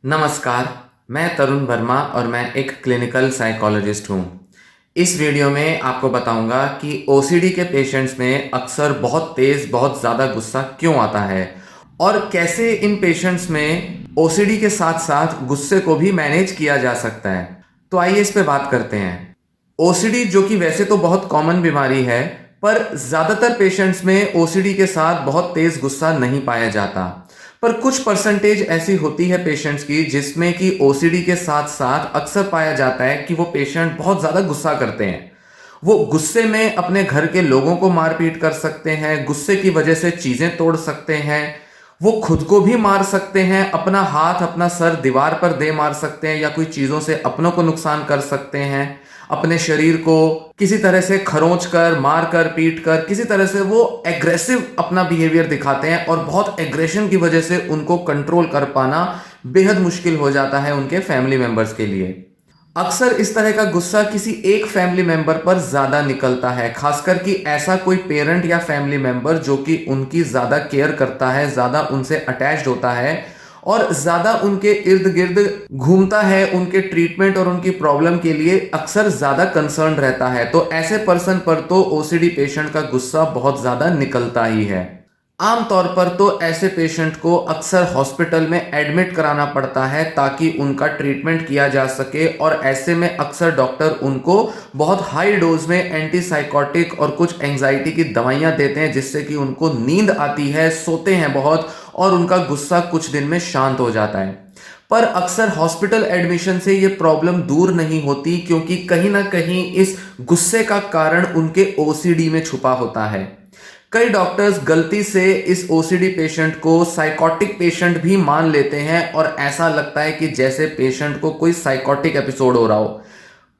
नमस्कार, मैं तरुण वर्मा और मैं एक क्लिनिकल साइकोलॉजिस्ट हूँ। इस वीडियो में आपको बताऊंगा कि ओसीडी के पेशेंट्स में अक्सर बहुत तेज़, बहुत ज़्यादा गुस्सा क्यों आता है और कैसे इन पेशेंट्स में ओसीडी के साथ-साथ गुस्से को भी मैनेज किया जा सकता है। तो आइए इस पे बात करते हैं। ओसीडी जो कि वैसे तो बहुत कॉमन बीमारी है, पर ज़्यादातर पेशेंट्स में ओसीडी के साथ बहुत तेज़ गुस्सा नहीं पाया जाता। पर कुछ परसेंटेज ऐसी होती है पेशेंट्स की जिसमें कि ओसीडी के साथ साथ अक्सर पाया जाता है कि वो पेशेंट बहुत ज़्यादा गुस्सा करते हैं। वो गुस्से में अपने घर के लोगों को मारपीट कर सकते हैं, गुस्से की वजह से चीज़ें तोड़ सकते हैं, वो खुद को भी मार सकते हैं, अपना हाथ अपना सर दीवार पर दे मार सकते हैं या कोई चीज़ों से अपनों को नुकसान कर सकते हैं। अपने शरीर को किसी तरह से खरोंच कर, मार कर, पीट कर, किसी तरह से वो एग्रेसिव अपना बिहेवियर दिखाते हैं और बहुत एग्रेशन की वजह से उनको कंट्रोल कर पाना बेहद मुश्किल हो जाता है उनके फैमिली मेंबर्स के लिए। अक्सर इस तरह का गुस्सा किसी एक फैमिली मेंबर पर ज्यादा निकलता है, खासकर कि ऐसा कोई पेरेंट या फैमिली मेंबर जो कि उनकी ज्यादा केयर करता है, ज्यादा उनसे अटैच्ड होता है और ज्यादा उनके इर्द गिर्द घूमता है, उनके ट्रीटमेंट और उनकी प्रॉब्लम के लिए अक्सर ज्यादा कंसर्न रहता है। तो ऐसे पर्सन पर तो ओसीडी पेशेंट का गुस्सा बहुत ज्यादा निकलता ही है। आमतौर पर तो ऐसे पेशेंट को अक्सर हॉस्पिटल में एडमिट कराना पड़ता है ताकि उनका ट्रीटमेंट किया जा सके और ऐसे में अक्सर डॉक्टर उनको बहुत हाई डोज में एंटीसाइकोटिक और कुछ एंजाइटी की दवाइयां देते हैं जिससे कि उनको नींद आती है, सोते हैं बहुत और उनका गुस्सा कुछ दिन में शांत हो जाता है। पर अक्सर हॉस्पिटल एडमिशन से ये प्रॉब्लम दूर नहीं होती क्योंकि कहीं ना कहीं इस गुस्से का कारण उनके ओसीडी में छुपा होता है। कई डॉक्टर्स गलती से इस ओसीडी पेशेंट को साइकोटिक पेशेंट भी मान लेते हैं और ऐसा लगता है कि जैसे पेशेंट को कोई साइकोटिक एपिसोड हो रहा हो।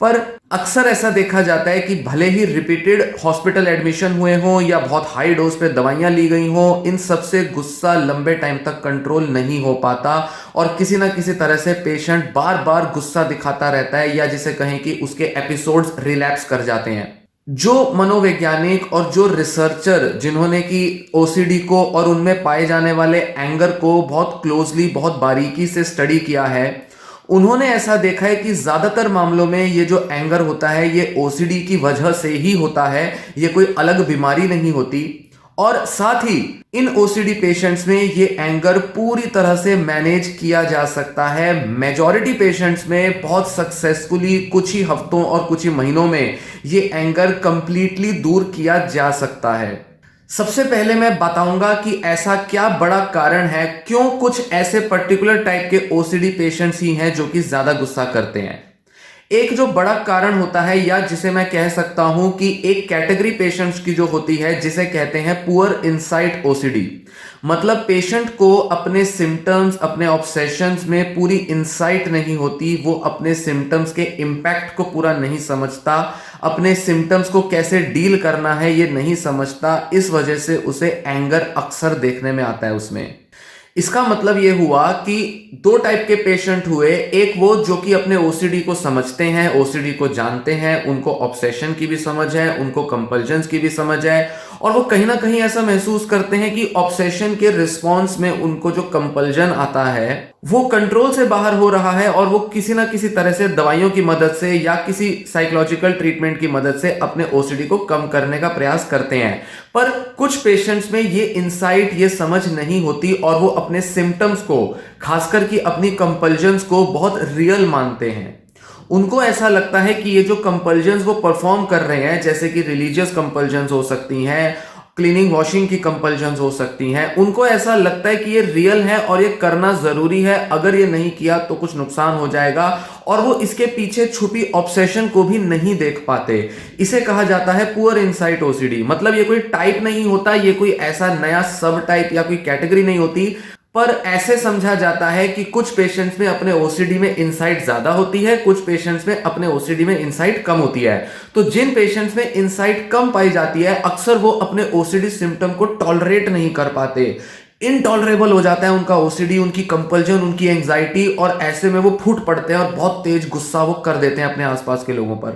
पर अक्सर ऐसा देखा जाता है कि भले ही रिपीटेड हॉस्पिटल एडमिशन हुए हों या बहुत हाई डोज पे दवाइयां ली गई हों, इन सबसे गुस्सा लंबे टाइम तक कंट्रोल नहीं हो पाता और किसी ना किसी तरह से पेशेंट बार बार गुस्सा दिखाता रहता है या जिसे कहें कि उसके एपिसोड्स रिलैप्स कर जाते हैं। जो मनोवैज्ञानिक और जो रिसर्चर जिन्होंने कि ओसीडी को और उनमें पाए जाने वाले एंगर को बहुत क्लोजली, बहुत बारीकी से स्टडी किया है, उन्होंने ऐसा देखा है कि ज्यादातर मामलों में ये जो एंगर होता है ये ओसीडी की वजह से ही होता है, ये कोई अलग बीमारी नहीं होती। और साथ ही इन ओसीडी पेशेंट्स में ये एंगर पूरी तरह से मैनेज किया जा सकता है। मेजॉरिटी पेशेंट्स में बहुत सक्सेसफुली कुछ ही हफ्तों और कुछ ही महीनों में ये एंगर कंप्लीटली दूर किया जा सकता है। सबसे पहले मैं बताऊंगा कि ऐसा क्या बड़ा कारण है, क्यों कुछ ऐसे पर्टिकुलर टाइप के ओसीडी पेशेंट्स ही हैं जो कि ज्यादा गुस्सा करते हैं। एक जो बड़ा कारण होता है या जिसे मैं कह सकता हूं कि एक कैटेगरी पेशेंट्स की जो होती है जिसे कहते हैं पुअर इनसाइट ओसीडी। मतलब पेशेंट को अपने सिम्टम्स, अपने ऑब्सेशंस में पूरी इंसाइट नहीं होती, वो अपने सिम्टम्स के इम्पैक्ट को पूरा नहीं समझता, अपने सिम्टम्स को कैसे डील करना है ये नहीं समझता। इस वजह से उसे एंगर अक्सर देखने में आता है उसमें। इसका मतलब ये हुआ कि दो टाइप के पेशेंट हुए। एक वो जो कि अपने ओसीडी को समझते हैं, ओसीडी को जानते हैं, उनको ऑब्सेशन की भी समझ है, उनको कंपल्जन्स की भी समझ है और वो कहीं ना कहीं ऐसा महसूस करते हैं कि ऑब्सेशन के रिस्पॉन्स में उनको जो कंपल्जन आता है वो कंट्रोल से बाहर हो रहा है और वो किसी ना किसी तरह से दवाइयों की मदद से या किसी साइकोलॉजिकल ट्रीटमेंट की मदद से अपने ओसीडी को कम करने का प्रयास करते हैं। पर कुछ पेशेंट्स में ये इंसाइट, ये समझ नहीं होती और वो अपने सिम्टम्स को, खासकर कि अपनी कंपल्जन्स को बहुत रियल मानते हैं। उनको ऐसा लगता है कि ये जो कंपल्जन्स वो परफॉर्म कर रहे हैं, जैसे कि रिलीजियस कंपल्जन्स हो सकती हैं, क्लीनिंग वॉशिंग की कंपल्जन्स हो सकती हैं, उनको ऐसा लगता है कि ये रियल है और ये करना जरूरी है, अगर ये नहीं किया तो कुछ नुकसान हो जाएगा और वो इसके पीछे छुपी ऑब्सेशन को भी नहीं देख पाते। इसे कहा जाता है पुअर इनसाइट ओसीडी। मतलब ये कोई टाइप नहीं होता, ये कोई ऐसा नया सब टाइप या कोई कैटेगरी नहीं होती, पर ऐसे समझा जाता है कि कुछ पेशेंट्स में अपने ओसीडी में इनसाइट ज्यादा होती है, कुछ पेशेंट्स में अपने ओसीडी में इनसाइट कम होती है। तो जिन पेशेंट्स में इनसाइट कम पाई जाती है अक्सर वो अपने ओसीडी सिम्टम को टॉलरेट नहीं कर पाते, इनटॉलरेबल हो जाता है उनका ओसीडी, उनकी कंपल्जन, उनकी एंजाइटी और ऐसे में वो फूट पड़ते हैं और बहुत तेज गुस्सा वो कर देते हैं अपने आसपास के लोगों पर।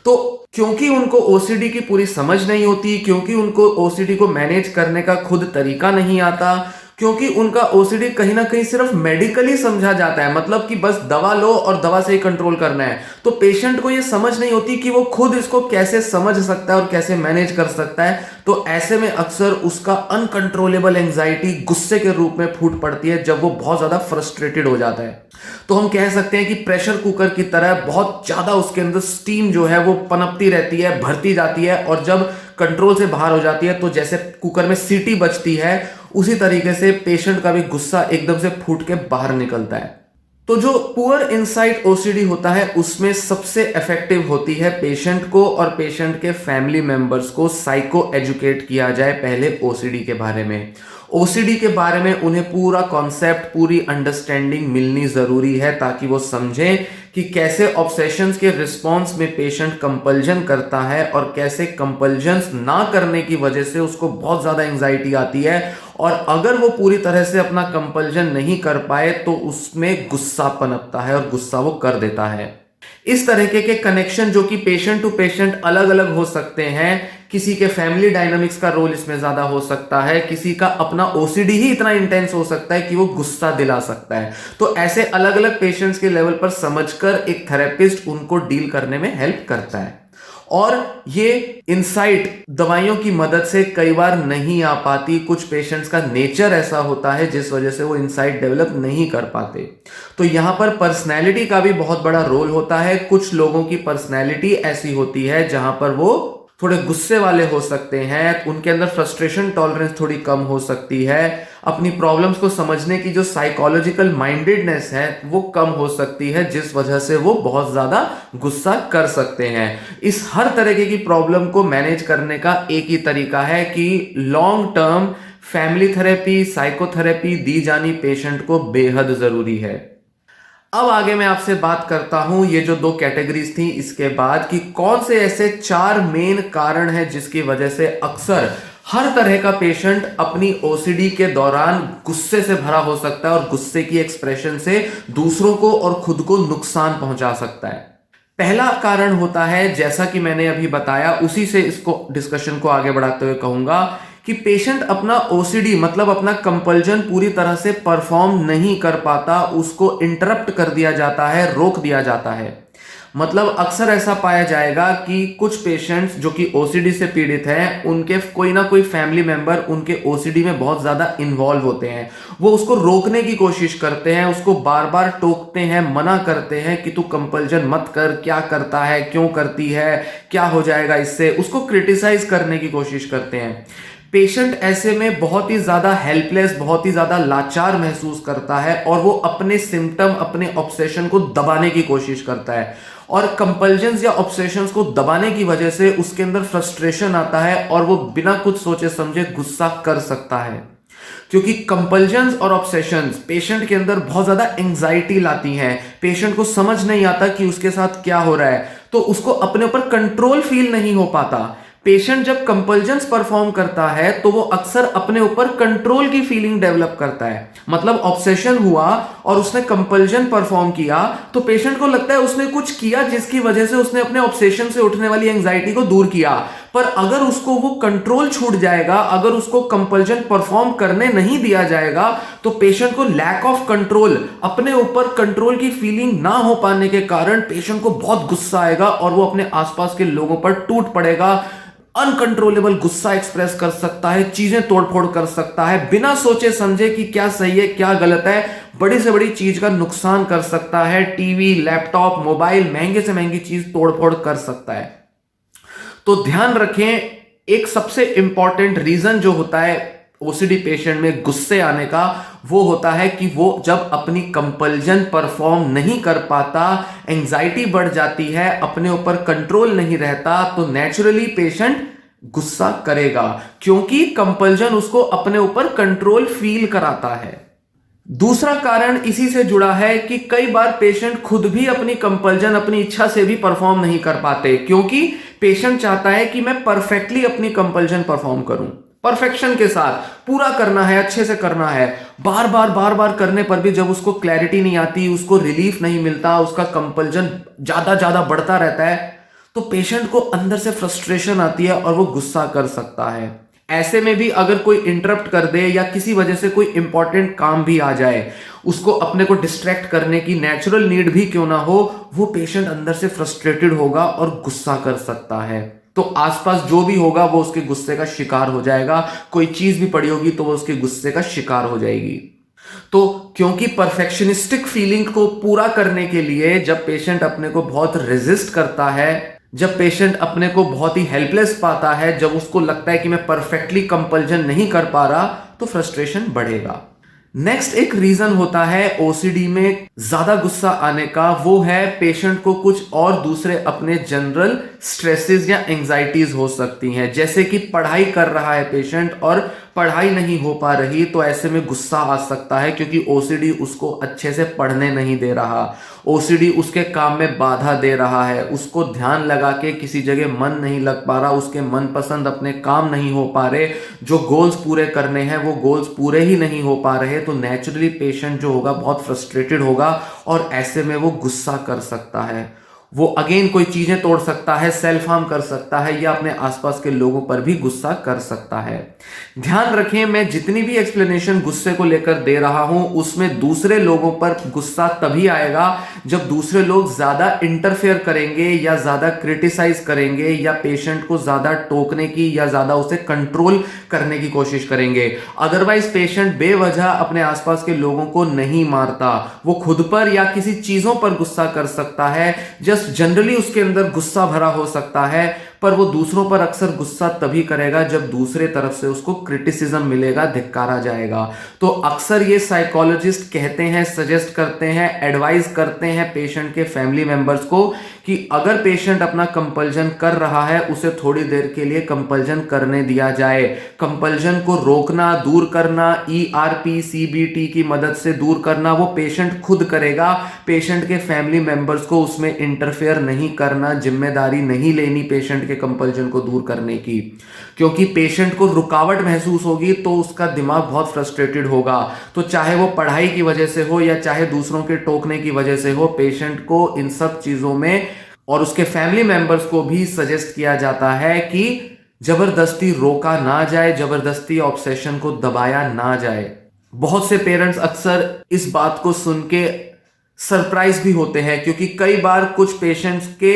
तो क्योंकि उनको ओसीडी की पूरी समझ नहीं होती, क्योंकि उनको ओसीडी को मैनेज करने का खुद तरीका नहीं आता, क्योंकि उनका ओसीडी कहीं ना कहीं सिर्फ मेडिकली समझा जाता है, मतलब कि बस दवा लो और दवा से ही कंट्रोल करना है। तो पेशेंट को ये समझ नहीं होती कि वो खुद इसको कैसे समझ सकता है और कैसे मैनेज कर सकता है। तो ऐसे में अक्सर उसका अनकंट्रोलेबल एंजाइटी गुस्से के रूप में फूट पड़ती है जब वो बहुत ज्यादा फ्रस्ट्रेटेड हो जाता है। तो हम कह सकते हैं कि प्रेशर कुकर की तरह बहुत ज्यादा उसके अंदर स्टीम जो है वो पनपती रहती है, भरती जाती है, और जब कंट्रोल से बाहर हो जाती है तो जैसे कुकर में सीटी बजती है उसी तरीके से पेशेंट का भी गुस्सा एकदम से फूट के बाहर निकलता है। तो जो पुअर इनसाइट ओसीडी होता है उसमें सबसे इफेक्टिव होती है पेशेंट को और पेशेंट के फैमिली मेंबर्स को साइको एजुकेट किया जाए पहले ओसीडी के बारे में। ओसीडी के बारे में उन्हें पूरा कॉन्सेप्ट, पूरी अंडरस्टैंडिंग मिलनी जरूरी है ताकि वो समझें कि कैसे ऑब्सेशंस के रिस्पॉन्स में पेशेंट कंपल्जन करता है और कैसे कंपल्जन्स ना करने की वजह से उसको बहुत ज्यादा एंजाइटी आती है, और अगर वो पूरी तरह से अपना कंपल्जन नहीं कर पाए तो उसमें गुस्सा पनपता है और गुस्सा वो कर देता है। इस तरीके के कनेक्शन जो कि पेशेंट टू पेशेंट अलग अलग हो सकते हैं, किसी के फैमिली डायनामिक्स का रोल इसमें ज्यादा हो सकता है, किसी का अपना ओसीडी ही इतना इंटेंस हो सकता है कि वो गुस्सा दिला सकता है। तो ऐसे अलग अलग पेशेंट्स के लेवल पर समझकर एक थेरेपिस्ट उनको डील करने में हेल्प करता है। और ये इंसाइट दवाइयों की मदद से कई बार नहीं आ पाती, कुछ पेशेंट्स का नेचर ऐसा होता है जिस वजह से वो इंसाइट डेवलप नहीं कर पाते। तो यहां पर पर्सनैलिटी का भी बहुत बड़ा रोल होता है। कुछ लोगों की पर्सनैलिटी ऐसी होती है जहां पर वो थोड़े गुस्से वाले हो सकते हैं, उनके अंदर फ्रस्ट्रेशन टॉलरेंस थोड़ी कम हो सकती है, अपनी प्रॉब्लम्स को समझने की जो साइकोलॉजिकल माइंडेडनेस है वो कम हो सकती है, जिस वजह से वो बहुत ज्यादा गुस्सा कर सकते हैं। इस हर तरह की प्रॉब्लम को मैनेज करने का एक ही तरीका है कि long term family therapy, psychotherapy दी जानी पेशेंट को बेहद जरूरी है। अब आगे मैं आपसे बात करता हूं ये जो दो कैटेगरीज थी इसके बाद कि कौन से ऐसे 4 मेन कारण हैं जिसकी वजह से अक्सर हर तरह का पेशेंट अपनी ओसीडी के दौरान गुस्से से भरा हो सकता है और गुस्से की एक्सप्रेशन से दूसरों को और खुद को नुकसान पहुंचा सकता है। पहला कारण होता है, जैसा कि मैंने अभी बताया उसी से इसको डिस्कशन को आगे बढ़ाते हुए कहूंगा कि पेशेंट अपना ओसीडी मतलब अपना कंपल्जन पूरी तरह से परफॉर्म नहीं कर पाता, उसको इंटरप्ट कर दिया जाता है, रोक दिया जाता है। मतलब अक्सर ऐसा पाया जाएगा कि कुछ पेशेंट्स जो कि ओसीडी से पीड़ित हैं, उनके कोई ना कोई फैमिली मेंबर उनके ओसीडी में बहुत ज्यादा इन्वॉल्व होते हैं। वो उसको रोकने की कोशिश करते हैं, उसको बार बार टोकते हैं, मना करते हैं कि तू कंपल्जन मत कर, क्या करता है, क्यों करती है, क्या हो जाएगा इससे, उसको क्रिटिसाइज करने की कोशिश करते हैं। पेशेंट ऐसे में बहुत ही ज्यादा हेल्पलेस, बहुत ही ज्यादा लाचार महसूस करता है और वो अपने सिम्टम, अपने ऑब्सेशन को दबाने की कोशिश करता है, और कंपल्जन्स या ऑब्सेशंस को दबाने की वजह से उसके अंदर फ्रस्ट्रेशन आता है और वो बिना कुछ सोचे समझे गुस्सा कर सकता है। क्योंकि कंपल्जन्स और ऑब्सेशंस पेशेंट के अंदर बहुत ज्यादा एंजाइटी लाती हैं, पेशेंट को समझ नहीं आता कि उसके साथ क्या हो रहा है, तो उसको अपने ऊपर कंट्रोल फील नहीं हो पाता। पेशेंट जब कंपल्जन्स परफॉर्म करता है तो वो अक्सर अपने ऊपर कंट्रोल की फीलिंग डेवलप करता है। मतलब ऑब्सेशन हुआ और उसने कंपल्जन परफॉर्म किया तो पेशेंट को लगता है उसने कुछ किया जिसकी वजह से उसने अपने ऑब्सेशन से उठने वाली एंजाइटी को दूर किया। पर अगर उसको वो कंट्रोल छूट जाएगा, अगर उसको कंपल्जन परफॉर्म करने नहीं दिया जाएगा, तो पेशेंट को लैक ऑफ कंट्रोल, अपने ऊपर कंट्रोल की फीलिंग ना हो पाने के कारण पेशेंट को बहुत गुस्सा आएगा और वो अपने आसपास के लोगों पर टूट पड़ेगा। अनकंट्रोलेबल गुस्सा एक्सप्रेस कर सकता है, चीजें तोड़फोड़ कर सकता है, बिना सोचे समझे कि क्या सही है क्या गलत है, बड़ी से बड़ी चीज का नुकसान कर सकता है। टीवी, लैपटॉप, मोबाइल, महंगे से महंगी चीज तोड़फोड़ कर सकता है। तो ध्यान रखें, एक सबसे इंपॉर्टेंट रीजन जो होता है ओसीडी पेशेंट में गुस्से आने का, वो होता है कि वो जब अपनी कंपल्जन परफॉर्म नहीं कर पाता, एंजाइटी बढ़ जाती है, अपने ऊपर कंट्रोल नहीं रहता, तो नेचुरली पेशेंट गुस्सा करेगा क्योंकि कंपल्जन उसको अपने ऊपर कंट्रोल फील कराता है। दूसरा कारण इसी से जुड़ा है कि कई बार पेशेंट खुद भी अपनी कंपल्जन अपनी इच्छा से भी परफॉर्म नहीं कर पाते, क्योंकि पेशेंट चाहता है कि मैं परफेक्टली अपनी कंपल्जन परफॉर्म करूं, परफेक्शन के साथ पूरा करना है, अच्छे से करना है। बार बार करने पर भी जब उसको क्लैरिटी नहीं आती, उसको रिलीफ नहीं मिलता, उसका कंपल्जन ज्यादा बढ़ता रहता है, तो पेशेंट को अंदर से फ्रस्ट्रेशन आती है और वो गुस्सा कर सकता है। ऐसे में भी अगर कोई इंटरप्ट कर दे या किसी वजह से कोई इंपॉर्टेंट काम भी आ जाए, उसको अपने को डिस्ट्रैक्ट करने की नेचुरल नीड भी क्यों ना हो, वो पेशेंट अंदर से फ्रस्ट्रेटेड होगा और गुस्सा कर सकता है। तो आसपास जो भी होगा वो उसके गुस्से का शिकार हो जाएगा, कोई चीज भी पड़ी होगी तो वो उसके गुस्से का शिकार हो जाएगी। तो क्योंकि परफेक्शनिस्टिक फीलिंग को पूरा करने के लिए जब पेशेंट अपने को बहुत रेजिस्ट करता है, जब पेशेंट अपने को बहुत ही हेल्पलेस पाता है, जब उसको लगता है कि मैं परफेक्टली कंपल्जन नहीं कर पा रहा, तो फ्रस्ट्रेशन बढ़ेगा। नेक्स्ट एक रीजन होता है ओसीडी में ज्यादा गुस्सा आने का, वो है पेशेंट को कुछ और दूसरे अपने जनरल स्ट्रेसेस या एंजाइटीज हो सकती हैं। जैसे कि पढ़ाई कर रहा है पेशेंट और पढ़ाई नहीं हो पा रही, तो ऐसे में गुस्सा आ सकता है क्योंकि ओसीडी उसको अच्छे से पढ़ने नहीं दे रहा, ओसीडी उसके काम में बाधा दे रहा है, उसको ध्यान लगा के किसी जगह मन नहीं लग पा रहा, उसके मनपसंद अपने काम नहीं हो पा रहे, जो गोल्स पूरे करने हैं वो गोल्स पूरे ही नहीं हो पा रहे। तो नेचुरली पेशेंट जो होगा बहुत फ्रस्ट्रेटेड होगा और ऐसे में वो गुस्सा कर सकता है। वो अगेन कोई चीजें तोड़ सकता है, सेल्फ हार्म कर सकता है या अपने आसपास के लोगों पर भी गुस्सा कर सकता है। ध्यान रखें, मैं जितनी भी एक्सप्लेनेशन गुस्से को लेकर दे रहा हूं उसमें दूसरे लोगों पर गुस्सा तभी आएगा जब दूसरे लोग ज्यादा इंटरफेयर करेंगे या ज्यादा क्रिटिसाइज करेंगे या पेशेंट को ज्यादा टोकने की या ज्यादा उसे कंट्रोल करने की कोशिश करेंगे। अदरवाइज पेशेंट बेवजह अपने आसपास के लोगों को नहीं मारता, वो खुद पर या किसी चीजों पर गुस्सा कर सकता है। जनरली उसके अंदर गुस्सा भरा हो सकता है, पर वो दूसरों पर अक्सर गुस्सा तभी करेगा जब दूसरे तरफ से उसको क्रिटिसिज्म मिलेगा, धिक्कारा जाएगा। तो अक्सर ये साइकोलॉजिस्ट कहते हैं, सजेस्ट करते हैं, एडवाइस करते हैं पेशेंट के फैमिली मेंबर्स को कि अगर पेशेंट अपना कंपल्जन कर रहा है उसे थोड़ी देर के लिए कंपल्जन करने दिया जाए। कंपल्जन को रोकना, दूर करना, ERP CBT की मदद से दूर करना वो पेशेंट खुद करेगा। पेशेंट के फैमिली मेंबर्स को उसमें इंटरफेयर नहीं करना, जिम्मेदारी नहीं लेनी पेशेंट के कंपल्जन को दूर करने की, क्योंकि पेशेंट को रुकावट महसूस होगी तो उसका दिमाग बहुत फ्रस्ट्रेटेड होगा। तो चाहे वो पढ़ाई की वजह से हो या चाहे दूसरों के टोकने की वजह से हो, पेशेंट को इन सब चीजों में और उसके फैमिली मेंबर्स को भी सजेस्ट किया जाता है कि जबरदस्ती रोका ना जाए, जबरदस्ती ऑब्सेशन को दबाया ना जाए। बहुत से पेरेंट्स अक्सर इस बात को सुन के सरप्राइज भी होते हैं, क्योंकि कई बार कुछ पेशेंट्स के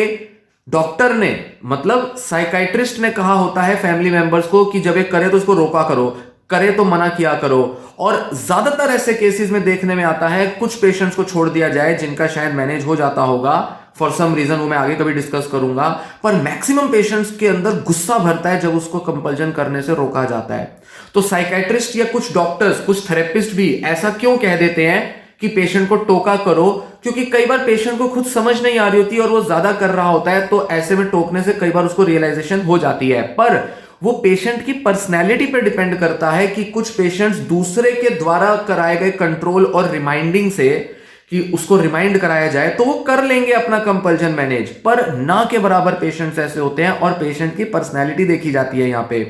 डॉक्टर ने, मतलब साइकाइट्रिस्ट ने कहा होता है फैमिली मेंबर्स को कि जब ये करे तो उसको रोका करो, करे तो मना किया करो। और ज्यादातर ऐसे केसेस में देखने में आता है कुछ पेशेंट्स को छोड़ दिया जाए जिनका शायद मैनेज हो जाता होगा फॉर सम रीजन, वो मैं आगे कभी डिस्कस करूंगा, पर मैक्सिमम पेशेंट्स के अंदर गुस्सा भरता है जब उसको कंपल्जन करने से रोका जाता है। तो साइकाइट्रिस्ट या कुछ डॉक्टर्स, कुछ थेरेपिस्ट भी ऐसा क्यों कह देते हैं कि पेशेंट को टोका करो, क्योंकि कई बार पेशेंट को खुद समझ नहीं आ रही होती और वो ज्यादा कर रहा होता है, तो ऐसे में टोकने से कई बार उसको रियलाइजेशन हो जाती है। पर वो पेशेंट की पर्सनैलिटी पर डिपेंड करता है कि कुछ पेशेंट्स दूसरे के द्वारा कराए गए कंट्रोल और रिमाइंडिंग से, कि उसको रिमाइंड कराया जाए तो वो कर लेंगे अपना कंपल्जन मैनेज, पर ना के बराबर पेशेंट्स ऐसे होते हैं और पेशेंट की पर्सनैलिटी देखी जाती है यहाँ पे।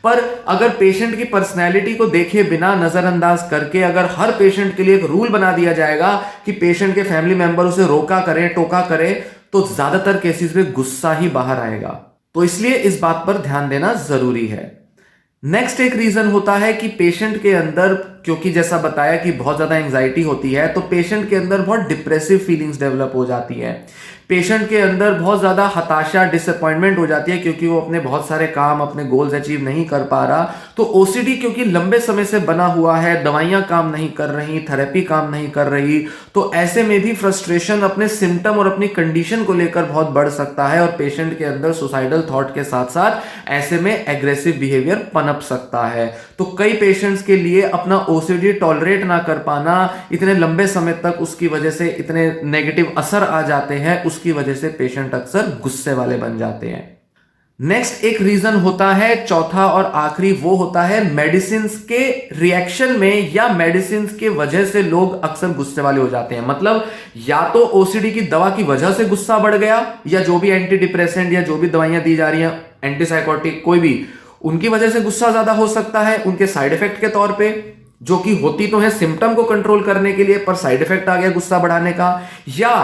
पर अगर पेशेंट की पर्सनैलिटी को देखे बिना, नजरअंदाज करके अगर हर पेशेंट के लिए एक रूल बना दिया जाएगा कि पेशेंट के फैमिली मेंबर उसे रोका करें, टोका करें, तो ज्यादातर केसेस में गुस्सा ही बाहर आएगा। तो इसलिए इस बात पर ध्यान देना जरूरी है। नेक्स्ट एक रीजन होता है कि पेशेंट के अंदर, क्योंकि जैसा बताया कि बहुत ज्यादा एंजाइटी होती है, तो पेशेंट के अंदर बहुत डिप्रेसिव फीलिंग्स डेवलप हो जाती है। पेशेंट के अंदर बहुत ज्यादा हताशा, डिसअपॉइंटमेंट हो जाती है क्योंकि वो अपने बहुत सारे काम, अपने गोल्स अचीव नहीं कर पा रहा। तो ओसीडी क्योंकि लंबे समय से बना हुआ है, दवाइयां काम नहीं कर रही, थेरेपी काम नहीं कर रही, तो ऐसे में भी फ्रस्ट्रेशन अपने सिम्टम और अपनी कंडीशन को लेकर बहुत बढ़ सकता है और पेशेंट के अंदर सुसाइडल थॉट के साथ साथ ऐसे में एग्रेसिव बिहेवियर पनप सकता है। तो कई पेशेंट्स के लिए अपना ओसीडी टॉलरेट ना कर पाना, इतने लंबे समय तक उसकी वजह से इतने नेगेटिव असर आ जाते हैं, उसकी वजह से पेशेंट अक्सर गुस्से वाले बन जाते हैं। नेक्स्ट एक रीजन होता है, चौथा और आखिरी, वो होता है मेडिसिन के रिएक्शन में या मेडिसिन के वजह से लोग अक्सर गुस्से वाले हो जाते हैं। मतलब या तो ओसीडी की दवा की वजह से गुस्सा बढ़ गया, या जो भी एंटी डिप्रेसेंट या जो भी दवाइयां दी जा रही हैं, एंटीसाइकोटिक कोई भी, उनकी वजह से गुस्सा ज्यादा हो सकता है उनके साइड इफेक्ट के तौर पे, जो कि होती तो है सिम्टम को कंट्रोल करने के लिए, पर साइड इफेक्ट आ गया गुस्सा बढ़ाने का। या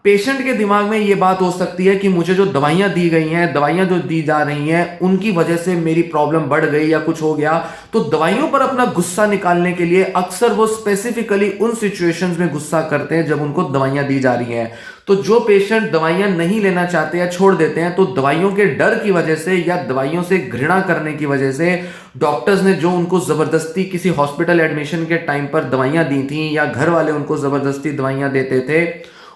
पेशेंट के दिमाग में ये बात हो सकती है कि मुझे जो दवाइयां दी गई हैं, दवाइयां जो दी जा रही हैं, उनकी वजह से मेरी प्रॉब्लम बढ़ गई या कुछ हो गया। तो दवाइयों पर अपना गुस्सा निकालने के लिए अक्सर वो स्पेसिफिकली उन सिचुएशंस में गुस्सा करते हैं जब उनको दवाइयां दी जा रही हैं। तो जो पेशेंट दवाइयां नहीं लेना चाहते या छोड़ देते हैं, तो दवाइयों के डर की वजह से या दवाइयों से घृणा करने की वजह से डॉक्टर्स ने जो उनको जबरदस्ती किसी हॉस्पिटल एडमिशन के टाइम पर दवाइयां दी थी या घर वाले उनको जबरदस्ती दवाइयां देते थे,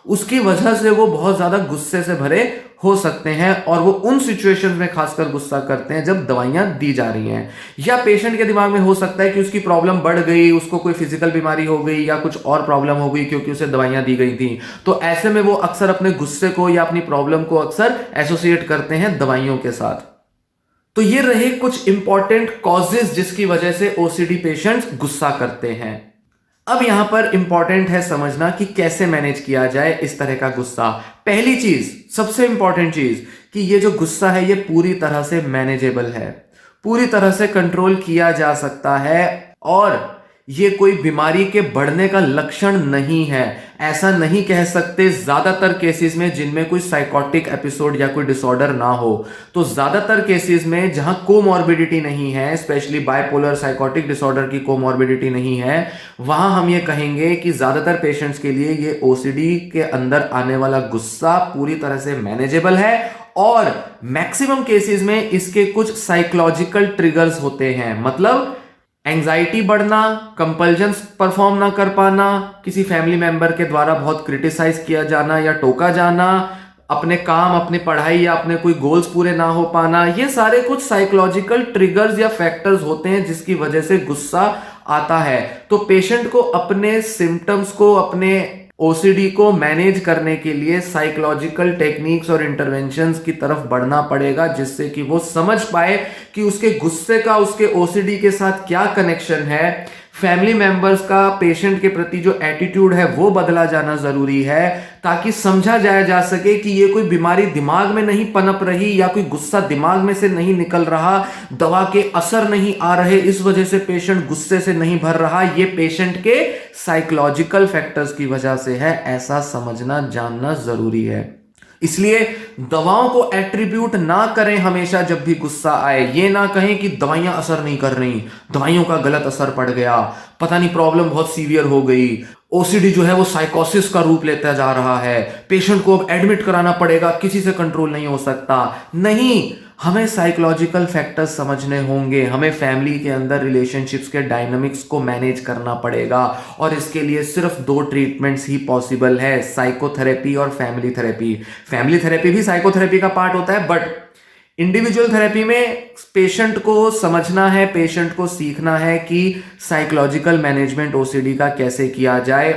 उसकी वजह से वो बहुत ज्यादा गुस्से से भरे हो सकते हैं और वो उन सिचुएशन में खासकर गुस्सा करते हैं जब दवाइयां दी जा रही हैं। या पेशेंट के दिमाग में हो सकता है कि उसकी प्रॉब्लम बढ़ गई, उसको कोई फिजिकल बीमारी हो गई या कुछ और प्रॉब्लम हो गई क्योंकि उसे दवाइयां दी गई थी। तो ऐसे में वो अक्सर अपने गुस्से को या अपनी प्रॉब्लम को अक्सर एसोसिएट करते हैं दवाइयों के साथ। तो ये रहे कुछ इंपॉर्टेंट कॉजेज जिसकी वजह से ओसीडी पेशेंट्स गुस्सा करते हैं। अब यहां पर इंपॉर्टेंट है समझना कि कैसे मैनेज किया जाए इस तरह का गुस्सा। पहली चीज, सबसे इंपॉर्टेंट चीज, कि ये जो गुस्सा है ये पूरी तरह से मैनेजेबल है, पूरी तरह से कंट्रोल किया जा सकता है और ये कोई बीमारी के बढ़ने का लक्षण नहीं है। ऐसा नहीं कह सकते ज्यादातर केसेस में जिनमें कोई साइकोटिक एपिसोड या कोई डिसऑर्डर ना हो। तो ज्यादातर केसेस में जहां कोमॉर्बिडिटी नहीं है, स्पेशली बाइपोलर साइकोटिक डिसऑर्डर की कोमॉर्बिडिटी नहीं है, वहां हम ये कहेंगे कि ज्यादातर पेशेंट्स के लिए ये ओसीडी के अंदर आने वाला गुस्सा पूरी तरह से मैनेजेबल है। और मैक्सिमम केसेस में इसके कुछ साइकोलॉजिकल ट्रिगर्स होते हैं, मतलब एंजाइटी बढ़ना, कंपल्जन परफॉर्म ना कर पाना, किसी फैमिली मेंबर के द्वारा बहुत क्रिटिसाइज किया जाना या टोका जाना, अपने काम, अपने पढ़ाई या अपने कोई गोल्स पूरे ना हो पाना, ये सारे कुछ साइकोलॉजिकल ट्रिगर्स या फैक्टर्स होते हैं जिसकी वजह से गुस्सा आता है। तो पेशेंट को अपने सिम्टम्स को, अपने ओसीडी को मैनेज करने के लिए साइकोलॉजिकल टेक्निक्स और इंटरवेंशंस की तरफ बढ़ना पड़ेगा, जिससे कि वो समझ पाए कि उसके गुस्से का उसके ओसीडी के साथ क्या कनेक्शन है। फैमिली मेंबर्स का पेशेंट के प्रति जो एटीट्यूड है वो बदला जाना जरूरी है, ताकि समझा जाया जा सके कि ये कोई बीमारी दिमाग में नहीं पनप रही या कोई गुस्सा दिमाग में से नहीं निकल रहा, दवा के असर नहीं आ रहे इस वजह से पेशेंट गुस्से से नहीं भर रहा, ये पेशेंट के साइकोलॉजिकल फैक्टर्स की वजह से है। ऐसा समझना जानना जरूरी है। इसलिए दवाओं को एट्रीब्यूट ना करें हमेशा जब भी गुस्सा आए। ये ना कहें कि दवाइयां असर नहीं कर रही, दवाइयों का गलत असर पड़ गया, पता नहीं प्रॉब्लम बहुत सीवियर हो गई, ओसीडी जो है वो साइकोसिस का रूप लेता जा रहा है, पेशेंट को अब एडमिट कराना पड़ेगा, किसी से कंट्रोल नहीं हो सकता। नहीं, हमें साइकोलॉजिकल फैक्टर्स समझने होंगे, हमें फैमिली के अंदर रिलेशनशिप्स के डायनामिक्स को मैनेज करना पड़ेगा और इसके लिए सिर्फ 2 ट्रीटमेंट्स ही पॉसिबल है, साइकोथेरेपी और फैमिली थेरेपी। फैमिली थेरेपी भी साइकोथेरेपी का पार्ट होता है, बट इंडिविजुअल थेरेपी में पेशेंट को समझना है, पेशेंट को सीखना है कि साइकोलॉजिकल मैनेजमेंट ओसीडी का कैसे किया जाए,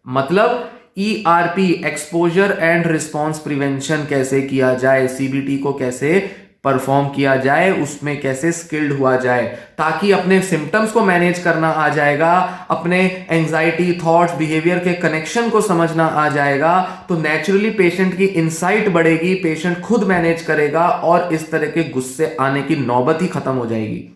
मतलब ERP, exposure and response prevention कैसे किया जाए, CBT को कैसे परफॉर्म किया जाए, उसमें कैसे स्किल्ड हुआ जाए, ताकि अपने सिम्टम्स को मैनेज करना आ जाएगा, अपने एंजाइटी, थॉट्स, बिहेवियर के कनेक्शन को समझना आ जाएगा, तो नेचुरली पेशेंट की इंसाइट बढ़ेगी, पेशेंट खुद मैनेज करेगा और इस तरह के गुस्से आने की नौबत ही खत्म हो जाएगी।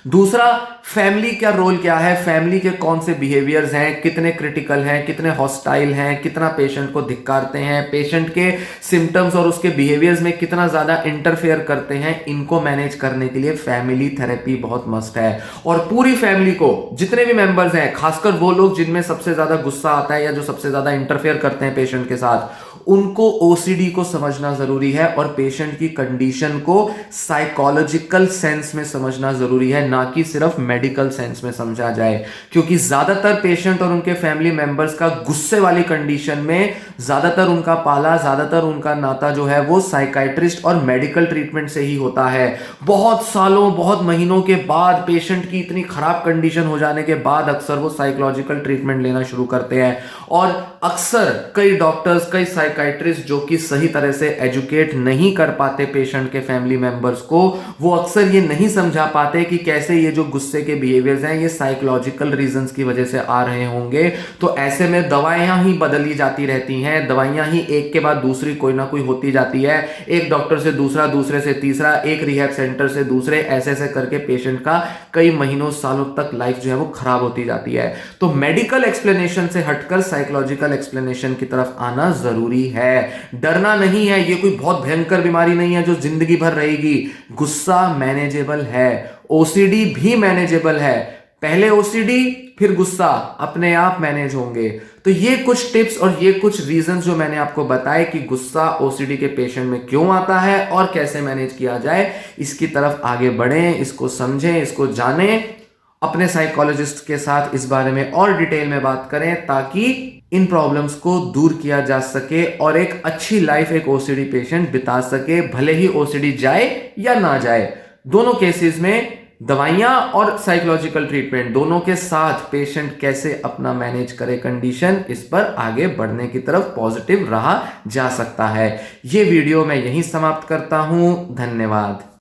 दूसरा, फैमिली का रोल क्या है, फैमिली के कौन से बिहेवियर्स हैं, कितने क्रिटिकल हैं, कितने हॉस्टाइल हैं, कितना पेशेंट को धिक्कारते हैं, पेशेंट के सिम्टम्स और उसके बिहेवियर्स में कितना ज्यादा इंटरफेयर करते हैं, इनको मैनेज करने के लिए फैमिली थेरेपी बहुत मस्ट है। और पूरी फैमिली को, जितने भी मेंबर्स हैं, खासकर वो लोग जिनमें सबसे ज्यादा गुस्सा आता है या जो सबसे ज्यादा इंटरफेयर करते हैं पेशेंट के साथ, उनको ओसीडी को समझना जरूरी है और पेशेंट की कंडीशन को साइकोलॉजिकल सेंस में समझना जरूरी है, ना कि सिर्फ मेडिकल सेंस में समझा जाए। क्योंकि ज्यादातर पेशेंट और उनके फैमिली मेंबर्स का गुस्से वाली कंडीशन में ज्यादातर उनका पाला, ज्यादातर उनका नाता जो है वो साइकाइट्रिस्ट और मेडिकल ट्रीटमेंट से ही होता है। बहुत सालों, बहुत महीनों के बाद पेशेंट की इतनी खराब कंडीशन हो जाने के बाद अक्सर वो साइकोलॉजिकल ट्रीटमेंट लेना शुरू करते हैं। और अक्सर कई डॉक्टर्स, कई साइकाइट्रिस्ट जो कि सही तरह से एजुकेट नहीं कर पाते पेशेंट के फैमिली मेंबर्स को, वो अक्सर ये नहीं समझा पाते कि कैसे ये जो गुस्से के बिहेवियर्स हैं ये साइकोलॉजिकल रीजंस की वजह से आ रहे होंगे। तो ऐसे में दवाइयां ही बदली जाती रहती हैं, दवाइयां ही एक के बाद दूसरी कोई ना कोई होती जाती है, एक डॉक्टर से दूसरा, दूसरे से तीसरा, एक रिहैब सेंटर से दूसरे, ऐसे ऐसे करके पेशेंट का कई महीनों, सालों तक लाइफ जो है वो खराब होती जाती है। तो मेडिकल एक्सप्लेनेशन से हटकर साइकोलॉजिकल एक्सप्लेनेशन की तरफ आना जरूरी है। डरना नहीं है, ये कोई बहुत भयंकर बीमारी नहीं है जो जिंदगी भर रहेगी। गुस्सा मैनेजेबल है, ओसीडी भी मैनेजेबल है। पहले ओसीडी फिर गुस्सा अपने आप मैनेज होंगे। तो ये कुछ टिप्स और ये कुछ रीजंस जो मैंने आपको बताए कि गुस्सा ओसीडी के पेशेंट में क्यों आता है और कैसे मैनेज किया जाए, इसकी तरफ आगे बढ़ें, इसको समझें, इसको जानें, अपने साइकोलॉजिस्ट के साथ इस बारे में और डिटेल में बात करें ताकि इन प्रॉब्लम्स को दूर किया जा सके और एक अच्छी लाइफ एक ओसीडी पेशेंट बिता सके, भले ही ओसीडी जाए या ना जाए। दोनों केसेस में दवाइयां और साइकोलॉजिकल ट्रीटमेंट दोनों के साथ पेशेंट कैसे अपना मैनेज करे कंडीशन, इस पर आगे बढ़ने की तरफ पॉजिटिव रहा जा सकता है। ये वीडियो मैं यहीं समाप्त करता हूं। धन्यवाद।